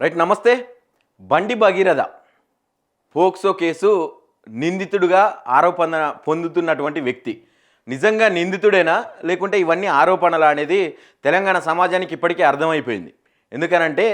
Right. నమస్తే. బండి Bhagiratha POCSO case నిందితుడుగా ఆరోపణ పొందుతున్నటువంటి వ్యక్తి నిజంగా నిందితుడేనా లేకుంటే ఇవన్నీ ఆరోపణలా అనేది తెలంగాణ సమాజానికి ఇప్పటికే అర్థమైపోయింది. ఎందుకనంటే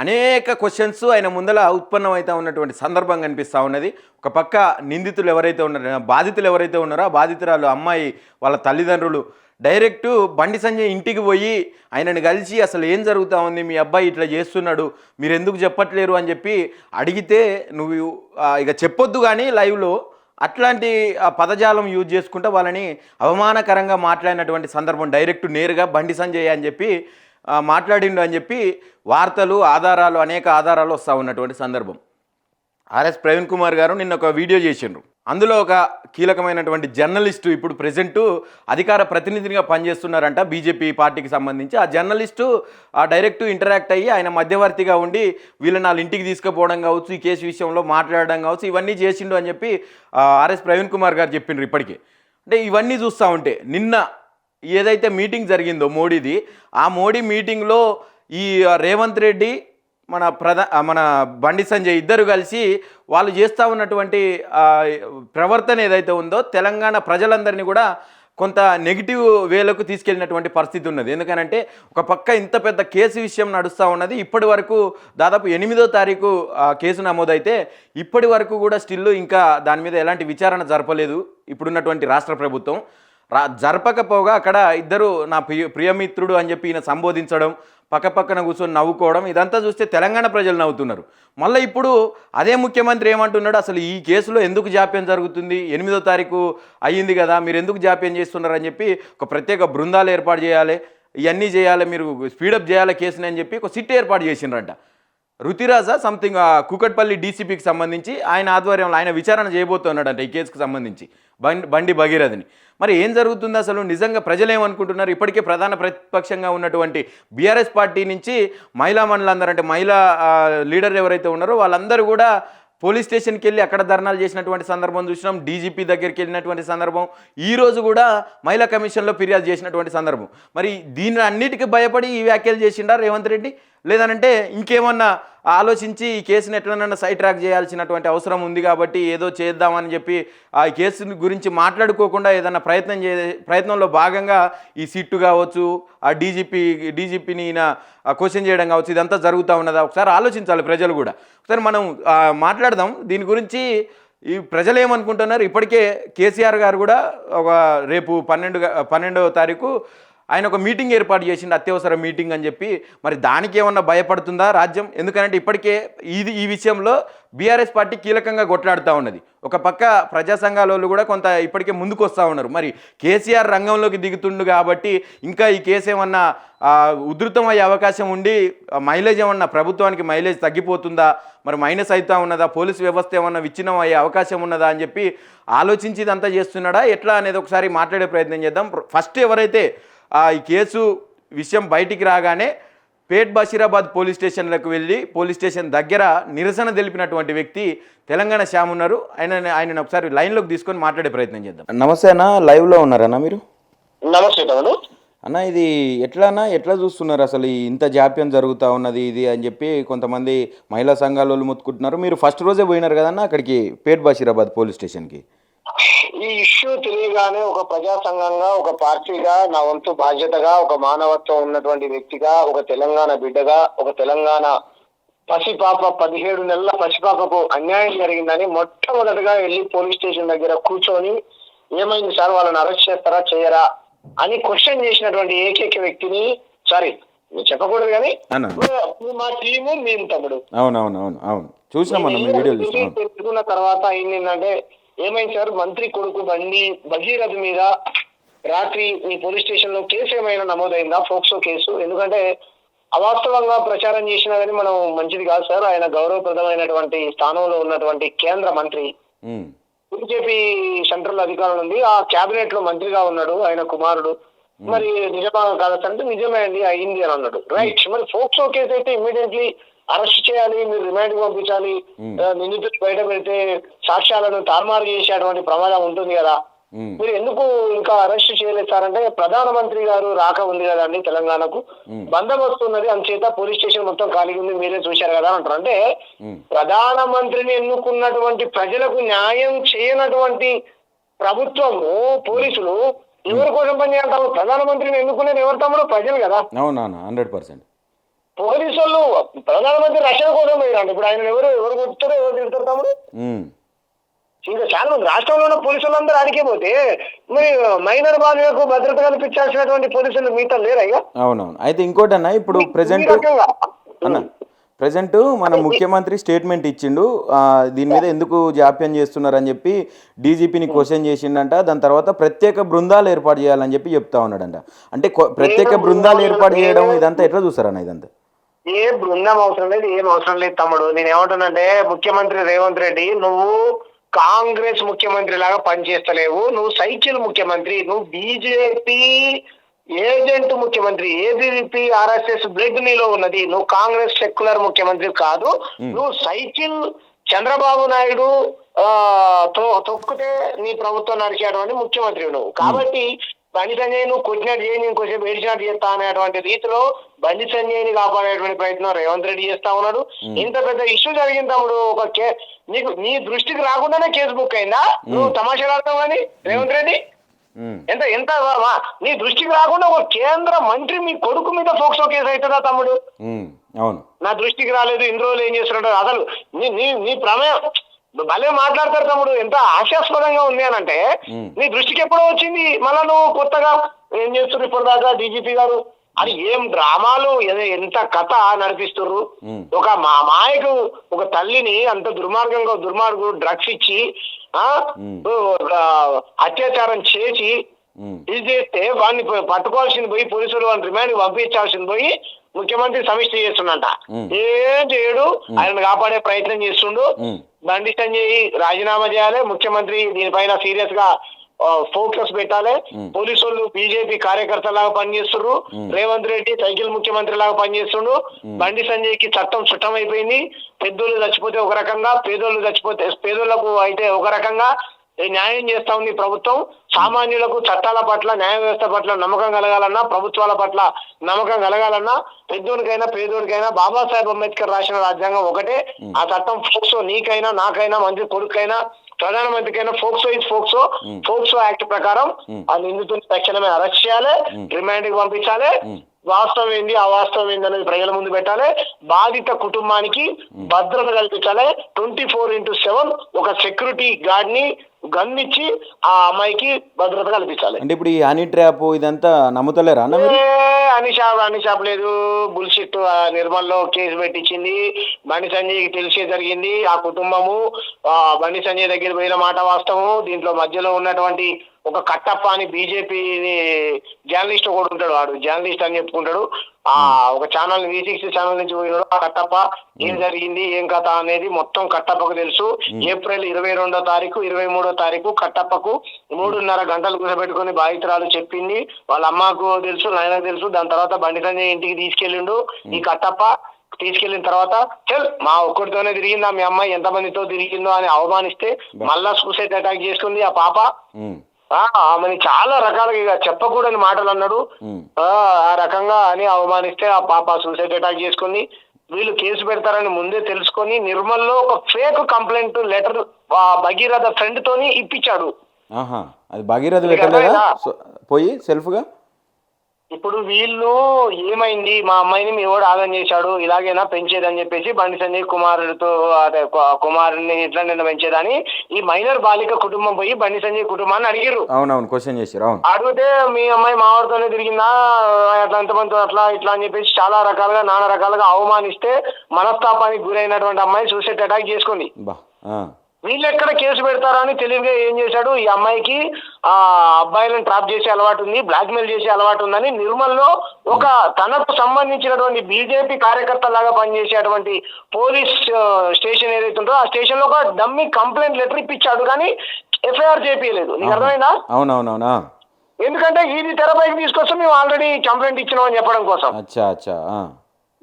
అనేక క్వశ్చన్స్ ఆయన ముందల ఉత్పన్నమవుతూ ఉన్నటువంటి సందర్భం కనిపిస్తూ ఉన్నది. ఒక పక్క నిందితులు ఎవరైతే ఉన్నారో, బాధితులు ఎవరైతే ఉన్నారో, ఆ బాధితురాలు అమ్మాయి వాళ్ళ తల్లిదండ్రులు డైరెక్టు బండి సంజయ్ ఇంటికి పోయి ఆయనను కలిసి అసలు ఏం జరుగుతూ ఉంది, మీ అబ్బాయి ఇట్లా చేస్తున్నాడు, మీరు ఎందుకు చెప్పట్లేరు అని చెప్పి అడిగితే నువ్వు ఇక చెప్పొద్దు కానీ లైవ్లో అట్లాంటి పదజాలం యూజ్ చేసుకుంటూ వాళ్ళని అవమానకరంగా మాట్లాడినటువంటి సందర్భం డైరెక్ట్ నేరుగా బండి సంజయ్ అని చెప్పి మాట్లాడిండు అని చెప్పి వార్తలు ఆధారాలు అనేక ఆధారాలు వస్తూ ఉన్నటువంటి సందర్భం. ఆర్ఎస్ ప్రవీణ్ కుమార్ గారు నిన్న ఒక వీడియో చేసిండ్రు. అందులో ఒక కీలకమైనటువంటి జర్నలిస్టు ఇప్పుడు ప్రెజెంటు అధికార ప్రతినిధిగా పనిచేస్తున్నారంట బీజేపీ పార్టీకి సంబంధించి. ఆ జర్నలిస్టు డైరెక్ట్ ఇంటరాక్ట్ అయ్యి ఆయన మధ్యవర్తిగా ఉండి వీళ్ళని వాళ్ళ ఇంటికి తీసుకుపోవడం కావచ్చు, ఈ కేసు విషయంలో మాట్లాడడం కావచ్చు, ఇవన్నీ చేసిండు అని చెప్పి ఆర్ఎస్ ప్రవీణ్ కుమార్ గారు చెప్పిండ్రు. ఇప్పటికీ అంటే ఇవన్నీ చూస్తూ ఉంటే నిన్న ఏదైతే మీటింగ్ జరిగిందో మోడీది, ఆ మోడీ మీటింగ్లో ఈ రేవంత్ రెడ్డి మన బండి సంజయ్ ఇద్దరు కలిసి వాళ్ళు చేస్తూ ఉన్నటువంటి ప్రవర్తన ఏదైతే ఉందో తెలంగాణ ప్రజలందరినీ కూడా కొంత నెగిటివ్ వేలకు తీసుకెళ్ళినటువంటి పరిస్థితి ఉన్నది. ఎందుకనంటే ఒక పక్క ఇంత పెద్ద కేసు విషయం నడుస్తూ ఉన్నది. ఇప్పటి వరకు దాదాపు 8వ తారీఖు కేసు నమోదైతే ఇప్పటి వరకు కూడా స్టిల్ ఇంకా దాని మీద ఎలాంటి విచారణ జరపలేదు ఇప్పుడున్నటువంటి రాష్ట్ర ప్రభుత్వం. జరపకపోగా అక్కడ ఇద్దరు నా ప్రియమిత్రుడు అని చెప్పి ఈయన సంబోధించడం, పక్కపక్కన కూర్చొని నవ్వుకోవడం, ఇదంతా చూస్తే తెలంగాణ ప్రజలు నవ్వుతున్నారు. మళ్ళీ ఇప్పుడు అదే ముఖ్యమంత్రి ఏమంటున్నాడు, అసలు ఈ కేసులో ఎందుకు జాప్యం జరుగుతుంది, 8వ తారీఖు అయ్యింది కదా, మీరు ఎందుకు జాప్యం చేస్తున్నారు అని చెప్పి ఒక ప్రత్యేక బృందాలు ఏర్పాటు చేయాలి, ఇవన్నీ చేయాలి, మీరు స్పీడప్ చేయాలి కేసుని అని చెప్పి ఒక సిట్ ఏర్పాటు చేసిండ్రంట. రుతిరాజా సంథింగ్ కూకట్పల్లి డీసీపీకి సంబంధించి ఆయన ఆధ్వర్యంలో ఆయన విచారణ చేయబోతున్నాడంట ఈ కేసుకు సంబంధించి బండి భగీరథని. మరి ఏం జరుగుతుంది అసలు, నిజంగా ప్రజలు ఏమనుకుంటున్నారు? ఇప్పటికే ప్రధాన ప్రతిపక్షంగా ఉన్నటువంటి బీఆర్ఎస్ పార్టీ నుంచి మహిళా మండలందరూ అంటే మహిళా లీడర్ ఎవరైతే ఉన్నారో వాళ్ళందరూ కూడా పోలీస్ స్టేషన్కి వెళ్ళి అక్కడ ధర్నాలు చేసినటువంటి సందర్భం చూసినాం. డీజీపీ దగ్గరికి వెళ్ళినటువంటి సందర్భం, ఈరోజు కూడా మహిళా కమిషన్లో ఫిర్యాదు చేసినటువంటి సందర్భం. మరి దీని అన్నిటికీ భయపడి ఈ వ్యాఖ్యలు చేసిండా రేవంత్ రెడ్డి, లేదనంటే ఇంకేమన్నా ఆలోచించి ఈ కేసును ఎట్లనన్నా సైడ్ ట్రాక్ చేయాల్సినటువంటి అవసరం ఉంది కాబట్టి ఏదో చేద్దామని చెప్పి ఆ కేసు గురించి మాట్లాడుకోకుండా ఏదన్నా ప్రయత్నంలో భాగంగా ఈ సిట్టు కావచ్చు, ఆ డీజీపీని క్వశ్చన్ చేయడం కావచ్చు, ఇదంతా జరుగుతూ ఉన్నదా? ఒకసారి ఆలోచించాలి ప్రజలు కూడా. ఒకసారి మనం మాట్లాడదాం దీని గురించి. ఈ ప్రజలు ఏమనుకుంటున్నారు? ఇప్పటికే కేసీఆర్ గారు కూడా ఒక రేపు 12వ తారీఖు ఆయన ఒక మీటింగ్ ఏర్పాటు చేసిండు, అత్యవసర మీటింగ్ అని చెప్పి. మరి దానికి ఏమన్నా భయపడుతుందా రాజ్యం? ఎందుకంటే ఇప్పటికే ఈ విషయంలో బీఆర్ఎస్ పార్టీ కీలకంగా కొట్లాడుతూ ఉన్నది. ఒక పక్క ప్రజా సంఘాల వాళ్ళు కూడా కొంత ఇప్పటికే ముందుకు వస్తూ ఉన్నారు. మరి కేసీఆర్ రంగంలోకి దిగుతుండు కాబట్టి ఇంకా ఈ కేసు ఏమన్నా ఉధృతం అయ్యే అవకాశం ఉండి మైలేజ్ ఏమన్నా ప్రభుత్వానికి మైలేజ్ తగ్గిపోతుందా, మరి మైనస్ అవుతూ ఉన్నదా, పోలీసు వ్యవస్థ ఏమన్నా విచ్ఛిన్నం అయ్యే అవకాశం ఉన్నదా అని చెప్పి ఆలోచించి ఇదంతా చేస్తున్నాడా ఎట్లా అనేది ఒకసారి మాట్లాడే ప్రయత్నం చేద్దాం. ఫస్ట్ ఎవరైతే ఈ కేసు విషయం బయటికి రాగానే పేట్ బషీరాబాద్ పోలీస్ స్టేషన్లకు వెళ్ళి పోలీస్ స్టేషన్ దగ్గర నిరసన తెలిపినటువంటి వ్యక్తి తెలంగాణ శ్యామ్ ఉన్నారు. ఆయనను ఒకసారి లైన్లోకి తీసుకొని మాట్లాడే ప్రయత్నం చేద్దాం. నమస్తే అన్న, లైవ్లో ఉన్నారన్నా మీరు? నమస్తే అన్న, ఇది ఎట్లా చూస్తున్నారు అసలు ఇంత జాప్యం జరుగుతూ ఉన్నది ఇది అని చెప్పి కొంతమంది మహిళా సంఘాల వాళ్ళు మొత్తుకుంటున్నారు. మీరు ఫస్ట్ రోజే పోయినారు కదన్నా అక్కడికి పేట్ బషీరాబాద్ పోలీస్ స్టేషన్కి. ఈ ఇష్యూ తెలియగానే ఒక ప్రజా సంఘంగా, ఒక పార్టీగా, నా వంతు బాధ్యతగా, ఒక మానవత్వం ఉన్నటువంటి వ్యక్తిగా, ఒక తెలంగాణ బిడ్డగా, ఒక తెలంగాణ పసిపాప 17 నెలల పసిపాపకు అన్యాయం జరిగిందని మొట్టమొదటిగా వెళ్ళి పోలీస్ స్టేషన్ దగ్గర కూర్చొని ఏమైంది సార్, వాళ్ళని అరెస్ట్ చేస్తారా చేయరా అని క్వశ్చన్ చేసినటువంటి ఏకైక వ్యక్తిని, సారీ చెప్పకూడదు కానీ మా టీము మేము తమ్ముడు తెలుసుకున్న తర్వాత ఏంటంటే, ఏమైంది సార్, మంత్రి కొడుకు బండి భగీరథ్ మీద రాత్రి మీ పోలీస్ స్టేషన్ లో కేసు ఏమైనా నమోదైందా, ఫోక్సో కేసు? ఎందుకంటే అవాస్తవంగా ప్రచారం చేసినా కానీ మనం మంచిది కాదు సార్. ఆయన గౌరవప్రదమైనటువంటి స్థానంలో ఉన్నటువంటి కేంద్ర మంత్రి, బీజేపీ సెంట్రల్ అధికారులు ఉంది, ఆ కేబినెట్ లో మంత్రిగా ఉన్నాడు ఆయన కుమారుడు. మరి నిజమా కాదంటే నిజమే అండి అయింది అని అన్నాడు. రైట్. మరి ఫోక్సో కేసు అయితే ఇమ్మీడియట్లీ అరెస్ట్ చేయాలి, మీరు రిమాండ్ పంపించాలి. నిందితులు బయట పెడితే సాక్ష్యాలను తారుమారు చేసేటువంటి ప్రమాదం ఉంటుంది కదా. ఉమ్, మీరు ఎందుకు ఇంకా అరెస్ట్ చేయలేదు సార్ అంటే, ప్రధానమంత్రి గారు రాక ఉంది కదండి తెలంగాణకు, ఉమ్, బందోబస్తు ఉన్నది, అందుచేత పోలీస్ స్టేషన్ మొత్తం ఖాళీగా ఉంది, మీరే చూశారు కదా అంటారు. అంటే ఉమ్, ప్రధానమంత్రిని ఎన్నుకున్నటువంటి ప్రజలకు న్యాయం చేయనటువంటి ప్రభుత్వము, పోలీసులు ఎవరి కోసం పనిచేస్తాము? ప్రధానమంత్రిని ఎన్నుకునేది ఎవరు తమ్ముడు? ప్రజలు కదా. అవునవును 100%. పోలీసు వాళ్ళు ప్రధానమంత్రి రక్షణ కోసం పోయిరండి. ఇప్పుడు ఆయన ఎవరు ఎవరు కొట్టుతారో ఎవరు తిడతారు తమ్ముడు? ఉమ్, ఇంకా చాలా మంది రాష్ట్రంలో ఉన్న పోలీసులు అందరూ ఆడికే పోతే మరి మైనర్ బాలికలకు భద్రత కల్పించాల్సినటువంటి పోలీసులు మిగతా లేరా ఇక? అవునవును. అయితే ఇంకోటి అన్న, ఇప్పుడు ఈ ప్రజెంట్ రకంగా అన్న ప్రజెంట్ మన ముఖ్యమంత్రి స్టేట్మెంట్ ఇచ్చిండు, దీని మీద ఎందుకు జాప్యం చేస్తున్నారని చెప్పి డీజీపీని క్వశ్చన్ చేసిండంట. దాని తర్వాత ప్రత్యేక బృందాలు ఏర్పాటు చేయాలని చెప్పి చెప్తా ఉన్నాడంట. అంటే ప్రత్యేక బృందాలు ఏర్పాటు చేయడం ఇదంతా ఎట్లా చూస్తారన్న ఇదంతా? ఏ బృందం అవసరం లేదు, ఏం అవసరం లేదు తమ్ముడు. నేను ఏమంటున్నానంటే, ముఖ్యమంత్రి రేవంత్ రెడ్డి నువ్వు కాంగ్రెస్ ముఖ్యమంత్రి లాగా పనిచేస్తలేవు. నువ్వు సైకిల్ ముఖ్యమంత్రి, నువ్వు బీజేపీ ఏజెంట్ ముఖ్యమంత్రి, ఏబీవీపీ ఆర్ఎస్ఎస్ బ్లడ్ నీలో ఉన్నది. నువ్వు కాంగ్రెస్ సెక్యులర్ ముఖ్యమంత్రి కాదు. నువ్వు సైకిల్ చంద్రబాబు నాయుడు తొక్కితే నీ ప్రభుత్వం నడిచేటువంటి ముఖ్యమంత్రి నువ్వు. కాబట్టి బండి సంజయ్ నువ్వు కొట్టినట్టు చేయి, నేను కొంచెం ఏడిచినట్టు చేస్తా అనేటువంటి రీతిలో బండి సంజయ్ని కాపాడేటువంటి ప్రయత్నం రేవంత్ రెడ్డి చేస్తా ఉన్నాడు. ఇంత పెద్ద ఇష్యూ జరిగింది తమ్ముడు, నీకు నీ దృష్టికి రాకుండానే కేసు బుక్ అయిందా? నువ్వు తమాషాలాడతావు కానీ రేవంత్ రెడ్డి ఎంత ఎంత నీ దృష్టికి రాకుండా ఒక కేంద్ర మంత్రి మీ కొడుకు మీద ఫోక్సో కేసు అవుతుందా తమ్ముడు? అవును, నా దృష్టికి రాలేదు, ఇన్ని రోజులు ఏం చేస్తున్నాడు అసలు నీ ప్రమేయం భలే మాట్లాడతారు తమ్ముడు. ఎంత హాస్యాస్పదంగా ఉంది అని అంటే, నీ దృష్టికి ఎప్పుడో వచ్చింది, మళ్ళా నువ్వు కొత్తగా ఏం చేస్తున్నారు ఇప్పుడు దాకా డీజీపీ గారు? అది ఏం డ్రామాలు, ఎంత కథ నడిపిస్తుర్రు. ఒక మాయకు ఒక తల్లిని అంత దుర్మార్గుడు డ్రగ్స్ ఇచ్చి అత్యాచారం చేసి ఇది చేస్తే వాడిని పట్టుకోవాల్సింది పోయి పోలీసులు వాడిని రిమాండ్ పంపించాల్సింది పోయి ముఖ్యమంత్రి సమిష్టి చేస్తుండంట. ఏం చేయడు, ఆయన కాపాడే ప్రయత్నం చేస్తుండు. బండి సంజయ్ రాజీనామా చేయాలి, ముఖ్యమంత్రి దీనిపైన సీరియస్ గా ఫోకస్ పెట్టాలి. పోలీసు వాళ్ళు బీజేపీ కార్యకర్తలాగా పనిచేస్తున్నారు, రేవంత్ రెడ్డి సైకిల్ ముఖ్యమంత్రి లాగా పనిచేస్తుండు. బండి సంజయ్ కి చట్టం చుట్టం అయిపోయింది. పెద్దోళ్ళు చచ్చిపోతే ఒక రకంగా, పేదోళ్లకు అయితే ఒక రకంగా న్యాయం చేస్తా ఉంది ప్రభుత్వం. సామాన్యులకు చట్టాల పట్ల, న్యాయ వ్యవస్థ పట్ల నమ్మకం కలగాలన్నా, ప్రభుత్వాల పట్ల నమ్మకం కలగాలన్నా, పెద్దోడికైనా పేదోడికైనా బాబాసాహెబ్ అంబేద్కర్ రాసిన రాజ్యాంగం ఒకటే. ఆ చట్టం ఫోక్సో నీకైనా, నాకైనా, మంత్రి కొడుకైనా, ప్రధానమంత్రికైనా ఫోక్సో యాక్ట్ ప్రకారం ఆ నిందితుని తక్షణమే అరెస్ట్ చేయాలి, రిమాండ్ కి పంపించాలి. వాస్తవం ఏంది, అవాస్తవం ఏంది అనేది ప్రజల ముందు పెట్టాలి. బాధిత కుటుంబానికి భద్రత కల్పించాలి. 24/7 ఒక సెక్యూరిటీ గార్డ్ ని గన్ ఇచ్చి ఆ అమ్మాయికి భద్రత కల్పించాలి. అంటే ఇప్పుడు ఈ హనీ ట్రాప్ ఇదంతా నమ్ముతలేరా అన్న? హనీ షాప్ లేదు, బుల్షిట్. నిర్మల్లో కేసు పెట్టించింది, బండి సంజయ్కి తెలిసే జరిగింది. ఆ కుటుంబము బండి సంజయ్ దగ్గర పోయిన మాట వాస్తవం. దీంట్లో మధ్యలో ఉన్నటువంటి ఒక కట్టప్ప అని బీజేపీ జర్నలిస్ట్ ఒకడు ఉంటాడు, వాడు జర్నలిస్ట్ అని చెప్పుకుంటాడు. ఒక ఛానల్ V60 ఛానల్ నుంచి పోయినాడు. ఆ కట్టప్ప ఏం జరిగింది, ఏం కథ అనేది మొత్తం కట్టప్పకు తెలుసు. ఏప్రిల్ 22వ తారీఖు 23వ తారీఖు కట్టప్పకు 3:30 గంటలు కూర్చోబెట్టుకుని బాధితురాలు చెప్పింది. వాళ్ళ అమ్మకు తెలుసు, నాయనకు తెలుసు. దాని తర్వాత బండి సంజయ్ ఇంటికి తీసుకెళ్ళిండు ఈ కట్టప్ప. తీసుకెళ్లిన తర్వాత మా ఒక్కడితోనే తిరిగిందా మీ అమ్మాయి, ఎంతమందితో తిరిగిందో అని అవమానిస్తే మళ్ళా సూసైడ్ అటాక్ చేసుకుంది ఆ పాప. ఆమెని చాలా రకాలుగా చెప్పకూడని మాటలు అన్నాడు. ఆ రకంగా అని అవమానిస్తే ఆ పాప సూసైడ్ అటాక్ చేసుకుంది. వీళ్ళు కేసు పెడతారని ముందే తెలుసుకొని నిర్మల్లో ఒక fake complaint letter Bhagiratha friend తోని ఇప్పించాడు. అది భగీరథ లెటర్ పోయి సెల్ఫ్ గా. ఇప్పుడు వీళ్ళు ఏమైంది, మా అమ్మాయిని మీ వాడు ఆగం చేశాడు, ఇలాగైనా పెంచేదని చెప్పేసి బండి సంజయ్ కుమారుని ఇట్లా నిన్న పెంచేదని ఈ మైనర్ బాలిక కుటుంబం పోయి బండి సంజయ్ కుటుంబాన్ని అడిగారు. అవునవును, క్వశ్చన్ చేశారు. అడిగితే మీ అమ్మాయి మావాడితోనే తిరిగిందా, అట్లా ఎంతమందితో అట్లా ఇట్లా అని చెప్పేసి చాలా రకాలుగా నానా రకాలుగా అవమానిస్తే మనస్తాపానికి గురైనటువంటి అమ్మాయి సూసైడ్ అటాక్ చేసుకుంది. వీళ్ళు ఎక్కడ కేసు పెడతారని తెలివిగా ఏం చేశాడు, ఈ అమ్మాయికి అబ్బాయిలను ట్రాప్ చేసే అలవాటు ఉంది, బ్లాక్మెయిల్ చేసే అలవాటు ఉందని నిర్మల్లో ఒక తనకు సంబంధించినటువంటి బీజేపీ కార్యకర్త లాగా పనిచేసేటువంటి పోలీస్ స్టేషన్ ఏదైతే ఉందో ఆ స్టేషన్ లో ఒక డమ్మీ కంప్లైంట్ లెటర్ ఇప్పించాడు, కానీ ఎఫ్ఐఆర్ చేపియలేదు. నీకు అర్థమైందా? అవునవునవునా. ఎందుకంటే ఇది తెరపైకి తీసుకొస్తే మేము ఆల్రెడీ కంప్లైంట్ ఇచ్చినాం అని చెప్పడం కోసం.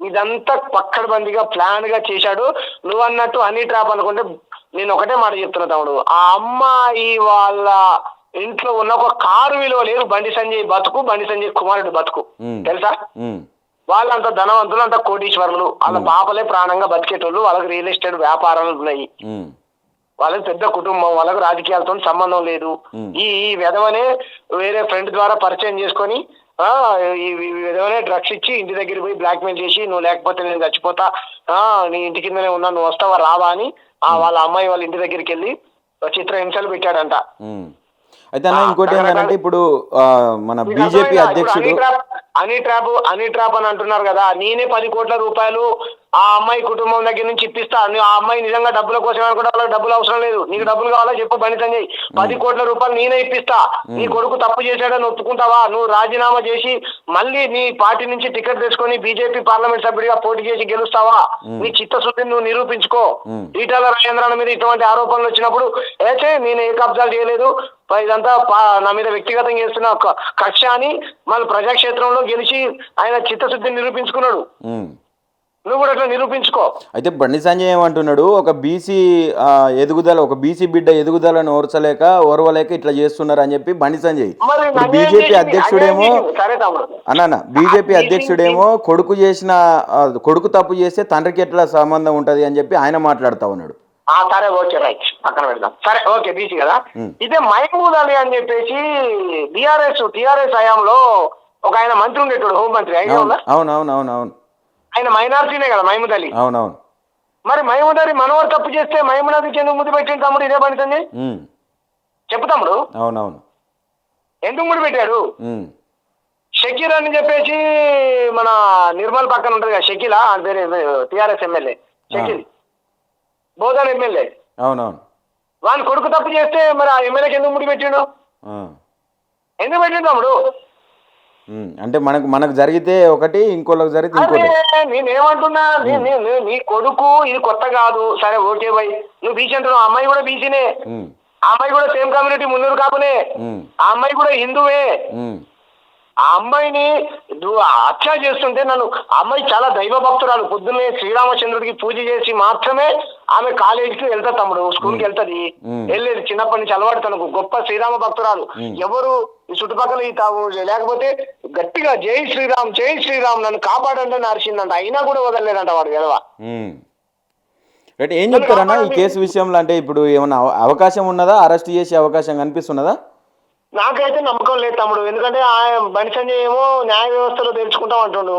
ఇదంతా పక్కడబందిగా ప్లాన్ గా చేశాడు. నువ్వు అన్నట్టు హనీ ట్రాప్ అనుకుంటే నేను ఒకటే మాట చెప్తున్నా తమ్ముడు, ఆ అమ్మాయి వాళ్ళ ఇంట్లో ఉన్న ఒక కారు విలువ లేదు బండి సంజయ్ బతుకు, బండి సంజయ్ కుమారుడు బతుకు. తెలుసా? వాళ్ళంత ధనవంతులు, అంత కోటీశ్వరులు, వాళ్ళ పాపలే ప్రాణంగా బతికేటోళ్ళు, వాళ్ళకి రియల్ ఎస్టేట్ వ్యాపారాలు ఉన్నాయి, వాళ్ళకి పెద్ద కుటుంబం, వాళ్ళకి రాజకీయాలతో సంబంధం లేదు. ఈ విధవనే వేరే ఫ్రెండ్ ద్వారా పరిచయం చేసుకొని ఈ విధవనే డ్రగ్స్ ఇచ్చి ఇంటి దగ్గర పోయి బ్లాక్ మెయిల్ చేసి, నువ్వు లేకపోతే నేను చచ్చిపోతా, నీ ఇంటి కిందనే ఉన్నా, నువ్వు వస్తావా రావా అని వాళ్ళ అమ్మాయి వాళ్ళ ఇంటి దగ్గరికి వెళ్ళి చిత్ర హింసలు పెట్టాడంట. అయితే అన్న ఇంకోటి ఏంటంటే ఇప్పుడు మన బీజేపీ అధ్యక్షుడు హనీ ట్రాప్ అని అంటున్నారు కదా, నేనే 10 కోట్ల రూపాయలు ఆ అమ్మాయి కుటుంబం దగ్గర నుంచి ఇప్పిస్తా, ఆ అమ్మాయి నిజంగా డబ్బుల కోసం అనుకుంటే వాళ్ళకి డబ్బులు అవసరం లేదు, నీకు డబ్బులు కావాలో చెప్పు బండి సంజయ్, 10 కోట్ల రూపాయలు నేనే ఇప్పిస్తా, నీ కొడుకు తప్పు చేశాడని ఒప్పుకుంటావా, నువ్వు రాజీనామా చేసి మళ్ళీ నీ పార్టీ నుంచి టికెట్ తెచ్చుకొని బీజేపీ పార్లమెంట్ సభ్యుడిగా పోటీ చేసి గెలుస్తావా, నీ చిత్తశుద్ధిని నువ్వు నిరూపించుకో. ఈటల రాజేంద్రన్ మీద ఇటువంటి ఆరోపణలు వచ్చినప్పుడు అయితే నేను ఏ కబ్జాలు చేయలేదు, ఇదంతా నా మీద వ్యక్తిగతంగా చేస్తున్న కక్ష అని మళ్ళీ ప్రజాక్షేత్రంలో గెలిచి ఆయన చిత్తశుద్ధిని నిరూపించుకున్నాడు. నువ్వు కూడా అట్లా నిరూపించుకో. అయితే బండి సంజయ్ ఏమంటున్నాడు, ఒక బీసీ ఎదుగుదల, ఒక బీసీ బిడ్డ ఎదుగుదలను ఓర్వలేక ఇట్లా చేస్తున్నారు అని చెప్పి బండి సంజయ్. బీజేపీ అధ్యక్షుడేమో బీజేపీ అధ్యక్షుడేమో కొడుకు తప్పు చేస్తే తండ్రికి ఎట్లా సంబంధం ఉంటది అని చెప్పి ఆయన మాట్లాడుతా ఉన్నాడు. సరే ఓకే రైట్, పక్కన పెడదాం. సరే ఓకే బీసీ కదా. ఇదే మహమూద్ అలీ అని చెప్పేసి టిఆర్ఎస్ హయాంలో ఒక ఆయన మంత్రి ఉండేటోడు, హోంమంత్రి. అవునవునవునవును, ఆయన మైనార్టీనే కదా మహమూద్ అలీ. అవునవును. మరి మహమూద్ అలీ మనవరు తప్పు చేస్తే మహమూద్ అలీకి ఎందుకు ముద్దు పెట్టింది తమ్ముడు? ఇదే పడుతుంది చెప్పు తమ్ముడు. అవునవును, ఎందుకు ముడి పెట్టాడు? షకీల్ అని చెప్పేసి మన నిర్మల్ పక్కన ఉంటుంది కదా, షకీలా వేరే TRS MLA Shakeel, Bodhan MLA. అవునవును. వాని కొడుకు తప్పు చేస్తే మరి ఆ ఎమ్మెల్యేకి ఎందుకు ముడి పెట్టిండు? ఎందుకు పెట్టిండు తమ్ముడు? అంటే మనకు జరిగితే ఒకటి, ఇంకోళ్ళకి జరిగితే ఇంకోటి. నేనేమంటున్నా, నీ కొడుకు ఇది కొత్త కాదు. సరే ఓకే బై, నువ్వు బీసీ అంటున్నావు, అమ్మాయి కూడా బీసీనే, ఆ అమ్మాయి కూడా సేమ్ కమ్యూనిటీ మున్నూరు కాపునే, ఆ అమ్మాయి కూడా హిందువే. ఆ అమ్మాయిని హత్య చేస్తుంటే నన్ను, అమ్మాయి చాలా దైవ భక్తురాలు, పొద్దున్నే శ్రీరామచంద్రుడికి పూజ చేసి మాత్రమే ఆమె కాలేజీకి వెళ్తా తమ్ముడు, స్కూల్కి వెళ్తుంది, వెళ్ళేది చిన్నప్పటి నుంచి అలవాటు తనకు, గొప్ప శ్రీరామ భక్తురాలు. ఎవరు ఈ చుట్టుపక్కల లేకపోతే గట్టిగా జై శ్రీరామ్ నన్ను కాపాడండి అని అరిచిందంట, అయినా కూడా వదలలేదంట వాడు ఎదవా. ఏం చెప్తారన్నా ఈ కేసు విషయంలో? అంటే ఇప్పుడు ఏమన్నా అవకాశం ఉన్నదా, అరెస్ట్ చేసే అవకాశం కనిపిస్తున్నదా? నాకైతే నమ్మకం లేదు తమ్ముడు, ఎందుకంటే బండి సంజయ్ ఏమో న్యాయ వ్యవస్థలో తెలుసుకుంటాం అంటుండు.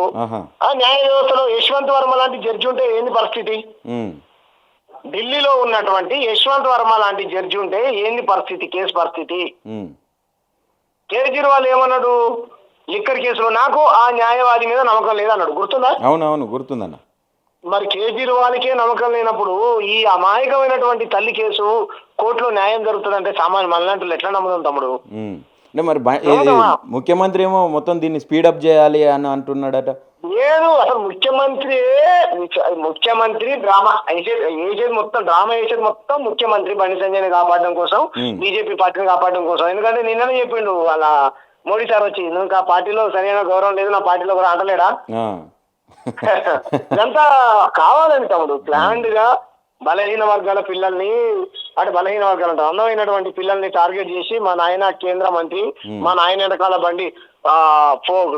ఆ న్యాయ వ్యవస్థలో యశ్వంత్ వర్మ లాంటి జడ్జి ఉంటే ఏంది పరిస్థితి? ఢిల్లీలో ఉన్నటువంటి యశ్వంత్ వర్మ లాంటి జడ్జి ఉంటే ఏంది పరిస్థితి, కేసు పరిస్థితి? కేజ్రీవాల్ ఏమన్నాడు లిక్కర్ కేసులో, నాకు ఆ న్యాయవాది మీద నమ్మకం లేదన్నాడు, గుర్తుందా? అవునవును, గుర్తుందన్న. మరి కేజ్రీవాల్కే నమ్మకం లేనప్పుడు ఈ అమాయకమైనటువంటి తల్లి కేసు కోర్టులో న్యాయం జరుగుతుందంటే సామాన్య మనలాంటి ఎట్లా నమ్ముతాం తమ్ముడు? అంటే మరి ముఖ్యమంత్రి ఏమో మొత్తం దీన్ని స్పీడప్ చేయాలి అని అంటున్నాడట. లేదు, అసలు ముఖ్యమంత్రి డ్రామా వేసేది మొత్తం ముఖ్యమంత్రి బండి సంజయ్ని కాపాడడం కోసం, బీజేపీ పార్టీని కాపాడడం కోసం. ఎందుకంటే నిన్ననే చెప్పిండు వాళ్ళ మోడీ సార్ వచ్చి, నువ్వు ఆ పార్టీలో సరైన గౌరవం లేదు, నా పార్టీలో కూడా అంటలేడా? ఇదంతా కావాలని తమ్ముడు, ప్లాన్డ్ గా బలహీన వర్గాల పిల్లల్ని, అంటే బలహీన వర్గాలు అంటారు, అందమైనటువంటి పిల్లల్ని టార్గెట్ చేసి, మా నాయన కేంద్ర మంత్రి, మా నాయన వెనకాల బండి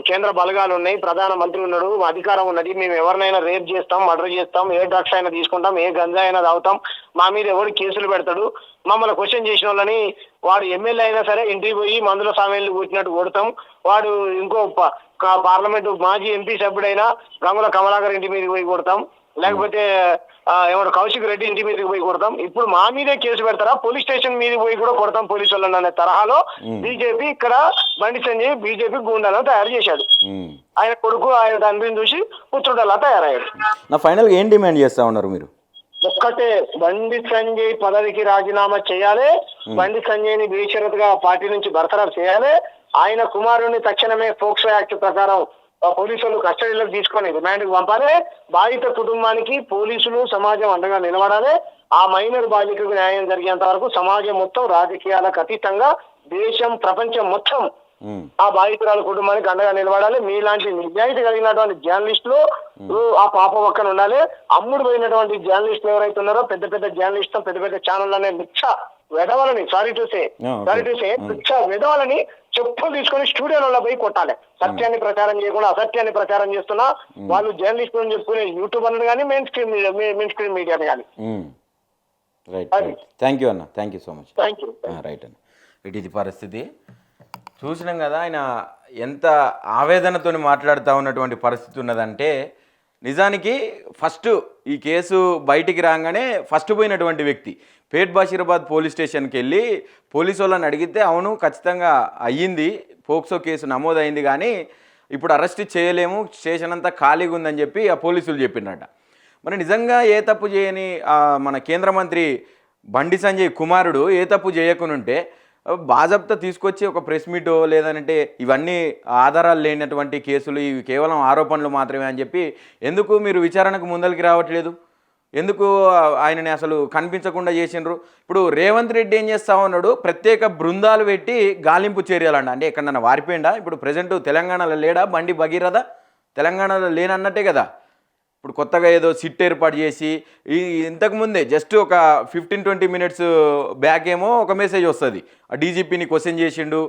కేంద్ర బలగాలు ఉన్నాయి, ప్రధాన మంత్రి ఉన్నాడు, అధికారం ఉన్నది, మేము ఎవరినైనా రేప్ చేస్తాం, మర్డర్ చేస్తాం, ఏ డ్రగ్స్ అయినా తీసుకుంటాం, ఏ గంజా అయినా తాగుతాం, మా మీద ఎవరు కేసులు పెడతాడు, మమ్మల్ని క్వశ్చన్ చేసిన వాళ్ళని వాడు ఎమ్మెల్యే అయినా సరే ఇంటికి పోయి మందుల సామాన్లు కూర్చున్నట్టు కొడతాం, వాడు ఇంకో పార్లమెంటు మాజీ ఎంపీ సభ్యుడైనా గంగుల కమలాకర్ ఇంటి మీదకి పోయి కొడతాం, లేకపోతే ఏమన్నా కౌశిక్ రెడ్డి ఇంటి మీదకి పోయి కొడతాం, ఇప్పుడు మా మీదే కేసు పెడతారా, పోలీస్ స్టేషన్ మీద పోయి కూడా కొడతాం పోలీసు వాళ్ళని అనే తరహాలో బీజేపీ ఇక్కడ బండి సంజయ్ బీజేపీ గూండాలను తయారు చేశాడు. ఆయన కొడుకు ఆయన తండ్రిని చూసి పుత్రుడు అలా తయారయ్యాడు. నా ఫైనల్ ఏం డిమాండ్ చేస్తా ఉన్నారు మీరు? ఒక్కటే, బండి సంజయ్ పదవికి రాజీనామా చేయాలి, బండి సంజయ్ని బేషరతుగా పార్టీ నుంచి బర్తరఫ్ చేయాలి, ఆయన కుమారుని తక్షణమే పోక్సో యాక్ట్ ప్రకారం పోలీసులు కస్టడీలోకి తీసుకొని రిమాండ్కి పంపాలి, బాధిత కుటుంబానికి పోలీసులు సమాజం అండగా నిలబడాలి, ఆ మైనర్ బాలికకు న్యాయం జరిగేంత వరకు సమాజం మొత్తం రాజకీయాలకు అతీతంగా దేశం ప్రపంచం మొత్తం ఆ బాధితురాల కుటుంబానికి అండగా నిలబడాలి. మీలాంటి నిజాయితీ కలిగినటువంటి జర్నలిస్టులు ఆ పాప పక్కన ఉండాలి. అమ్ముడు పోయినటువంటి జర్నలిస్టులు ఎవరైతే ఉన్నారో పెద్ద పెద్ద జర్నలిస్టులు పెద్ద పెద్ద ఛానల్ అనే మిచ్చ వెధవలని సారీ టు సే వెధవలని చెప్పులు తీసుకొని స్టూడియోలలో పోయి కొట్టాలి. సత్యాన్ని ప్రచారం చేయకుండా అసత్యాన్ని ప్రచారం చేస్తున్నా వాళ్ళు జర్నలిస్ట్ అని చెప్పుకునే యూట్యూబర్లు కానీ మెయిన్ స్ట్రీమ్ మీడియాని కానీ. రైట్ థ్యాంక్ యూ అన్న, thank you so much. Thank you. Right అన్న, ఇది పరిస్థితి చూసినాం కదా. ఆయన ఎంత ఆవేదనతో మాట్లాడుతూ ఉన్నటువంటి పరిస్థితి ఉన్నదంటే, నిజానికి ఫస్ట్ ఈ కేసు బయటికి రాగానే ఫస్ట్ పోయినటువంటి వ్యక్తి పేట్ బషీరాబాద్ పోలీస్ స్టేషన్కి వెళ్ళి పోలీసు వాళ్ళని అడిగితే అవును ఖచ్చితంగా అయ్యింది, పోక్సో కేసు నమోదైంది, కానీ ఇప్పుడు అరెస్ట్ చేయలేము, స్టేషన్ అంతా ఖాళీగా ఉందని చెప్పి ఆ పోలీసులు చెప్పినట్ట. మరి నిజంగా ఏ తప్పు చేయని మన కేంద్ర మంత్రి బండి సంజయ్ కుమారుడు ఏ తప్పు చేయకునుంటే బాజప్తా తీసుకొచ్చి ఒక ప్రెస్ మీటో లేదంటే ఇవన్నీ ఆధారాలు లేనటువంటి కేసులు, ఇవి కేవలం ఆరోపణలు మాత్రమే అని చెప్పి ఎందుకు మీరు విచారణకు ముందరికి రావట్లేదు? ఎందుకు ఆయనని అసలు కనిపించకుండా చేసిండ్రు? ఇప్పుడు రేవంత్ రెడ్డి ఏం చేస్తా ఉన్నాడు, ప్రత్యేక బృందాలు పెట్టి గాలింపు చర్యలంట. అంటే ఎక్కడన్నా వారిపోయిందా? ఇప్పుడు ప్రజెంట్ తెలంగాణలో లేడా బండి భగీరథ? తెలంగాణలో లేనన్నట్టే కదా. ఇప్పుడు కొత్తగా ఏదో సిట్ ఏర్పాటు చేసి ఇంతకుముందే జస్ట్ ఒక 15-20 మినిట్స్ బ్యాక్ ఏమో ఒక మెసేజ్ వస్తుంది, డీజీపీని క్వశ్చన్ చేసిండు,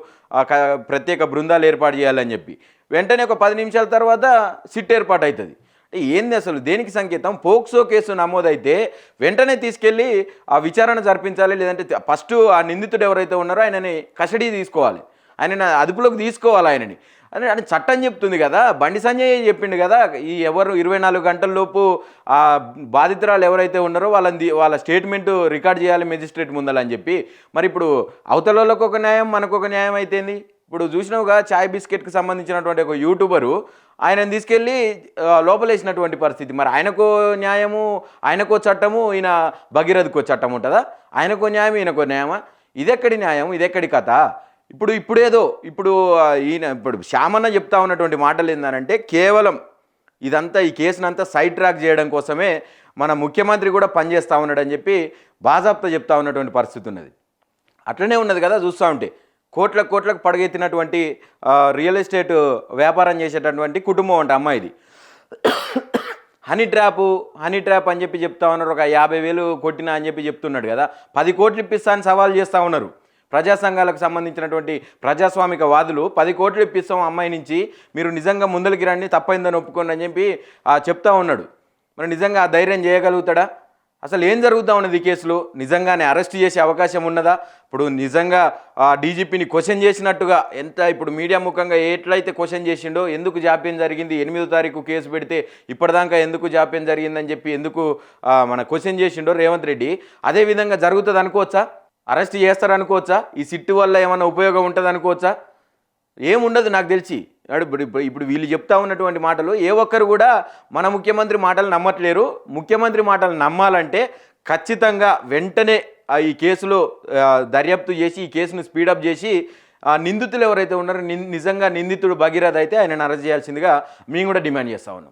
ప్రత్యేక బృందాలు ఏర్పాటు చేయాలని చెప్పి. వెంటనే ఒక 10 నిమిషాల తర్వాత సిట్ ఏర్పాటు అవుతుంది. అంటే ఏంది అసలు, దేనికి సంకేతం? పోక్సో కేసు నమోదైతే వెంటనే తీసుకెళ్ళి ఆ విచారణ జరిపించాలి, లేదంటే ఫస్ట్ ఆ నిందితుడు ఎవరైతే ఉన్నారో ఆయనని కస్టడీ తీసుకోవాలి, ఆయనని అదుపులోకి తీసుకోవాలి ఆయనని అని చట్టం చెప్తుంది కదా. బండి సంజయ్ చెప్పిండు కదా, ఈ ఎవరు 24 గంటల్లోపు ఆ బాధితురాలు ఎవరైతే ఉన్నారో వాళ్ళ స్టేట్మెంట్ రికార్డ్ చేయాలి మెజిస్ట్రేట్ ముందలని చెప్పి. మరి ఇప్పుడు అవతల వాళ్ళకు ఒక న్యాయం, మనకు ఒక న్యాయం అయితేంది? ఇప్పుడు చూసినావుగా చాయ్ బిస్కెట్కి సంబంధించినటువంటి ఒక యూట్యూబరు ఆయనను తీసుకెళ్ళి లోపలేసినటువంటి పరిస్థితి. మరి ఆయనకో న్యాయము, ఆయనకో చట్టము, ఈయన భగీరథకో చట్టం ఉంటుందా? ఆయనకో న్యాయం, ఈయనకో న్యాయమా? ఇదెక్కడి న్యాయం, ఇదెక్కడి కథ? ఇప్పుడు శ్యామన్న చెప్తా ఉన్నటువంటి మాటలు ఏంటంటే, కేవలం ఇదంతా ఈ కేసునంతా సైడ్ ట్రాక్ చేయడం కోసమే మన ముఖ్యమంత్రి కూడా పనిచేస్తూ ఉన్నాడని చెప్పి బాజాప్తా చెప్తా ఉన్నటువంటి పరిస్థితి ఉన్నది. అట్లనే ఉన్నది కదా చూస్తూ ఉంటే. కోట్లకు పడగెత్తినటువంటి రియల్ ఎస్టేట్ వ్యాపారం చేసేటటువంటి కుటుంబం అంట అమ్మాయిది. హనీ ట్రాప్ అని చెప్పి చెప్తా ఉన్నారు. ఒక 50,000 కొట్టినా అని చెప్పి చెప్తున్నాడు కదా. 10 కోట్లు ఇప్పిస్తా అని సవాల్ చేస్తూ ఉన్నారు ప్రజా సంఘాలకు సంబంధించినటువంటి ప్రజాస్వామిక వాదులు. 10 కోట్లు ఇప్పిస్తాం అమ్మాయి నుంచి, మీరు నిజంగా ముందరికి రండి, తప్పైందని ఒప్పుకోండి అని చెప్పి చెప్తా ఉన్నాడు. మరి నిజంగా ఆ ధైర్యం చేయగలుగుతాడా? అసలు ఏం జరుగుతూ ఉన్నది ఈ కేసులో? నిజంగానే అరెస్ట్ చేసే అవకాశం ఉన్నదా? ఇప్పుడు నిజంగా డీజీపీని క్వశ్చన్ చేసినట్టుగా ఇప్పుడు మీడియా ముఖంగా ఎట్లయితే క్వశ్చన్ చేసిండో, ఎందుకు జాప్యం జరిగింది, 8వ తారీఖు కేసు పెడితే ఇప్పటిదాకా ఎందుకు జాప్యం జరిగిందని చెప్పి ఎందుకు మన క్వశ్చన్ చేసిండో రేవంత్ రెడ్డి, అదే విధంగా జరుగుతుంది అనుకోవచ్చా? అరెస్ట్ చేస్తారనుకోవచ్చా? ఈ సిట్టు వల్ల ఏమైనా ఉపయోగం ఉంటుంది అనుకోవచ్చా? ఏముండదు నాకు తెలిసి. ఇప్పుడు వీళ్ళు చెప్తా ఉన్నటువంటి మాటలు ఏ ఒక్కరు కూడా మన ముఖ్యమంత్రి మాటలు నమ్మట్లేరు. ముఖ్యమంత్రి మాటలు నమ్మాలంటే ఖచ్చితంగా వెంటనే ఈ కేసులో దర్యాప్తు చేసి ఈ కేసును స్పీడప్ చేసి నిందితులు ఎవరైతే ఉన్నారో నిజంగా నిందితుడు భగీరథ అయితే ఆయనను అరెస్ట్ చేయాల్సిందిగా మేము కూడా డిమాండ్ చేస్తా ఉన్నాం.